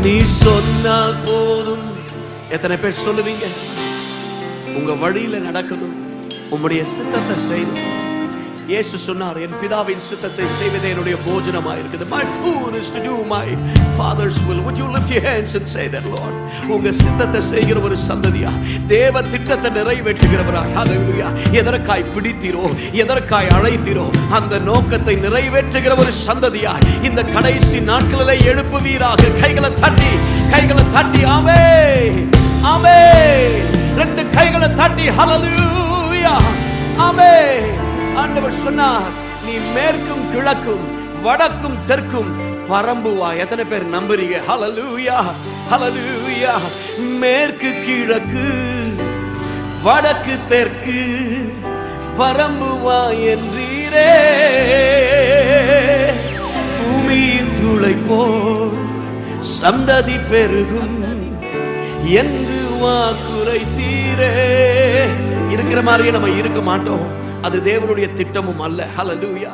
நீ சொன்னால் போதும். எத்தனை பேர் சொல்லுவீங்க? உங்க வழியில நடக்கணும், உம்முடைய சித்தத்தை செய்யணும். இயேசு சொன்னார், என் பிதாவின் சித்தத்தை செய்வதே என்னுடைய போஜனமா இருக்குது. My food is to do my father's will. Would you lift your hands and say that, Lord? உங்க சித்தத்தை செய்கிற ஒரு சந்ததியா, தேவ திட்டத்தை நிறைவேற்றுகிறவராய், ஹalleluya, எதற்காய் பிடித்தீரோ, எதற்காய் அழைத்தீரோ, அந்த நோக்கத்தை நிறைவேற்றுகிற ஒரு சந்ததியா இந்த கடைசி நாட்களிலே எழுப்புவீராக. கைகளை தட்டி ஆமென், ஆமென். ரெண்டு கைகளை தட்டி ஹalleluya, ஆமென். ஆண்டவர் சொன்னார், நீ மேற்கும் கிழக்கும் வடக்கும் தெற்கும் பரம்புவா. எத்தனை பேர் நம்புறீங்க? ஹalleluya, ஹalleluya. மேற்கு கிழக்கு வடக்கு தெற்கு பரம்புவா என்றீரே. பூமியின் துளை போல் சந்ததி பெருகும் என்று வாக்குரைத்தீரே. இருக்கிற மாதிரியே நம்ம இருக்க மாட்டோம். அது தேவனுடைய திட்டமும் அல்ல. ஹalleluya.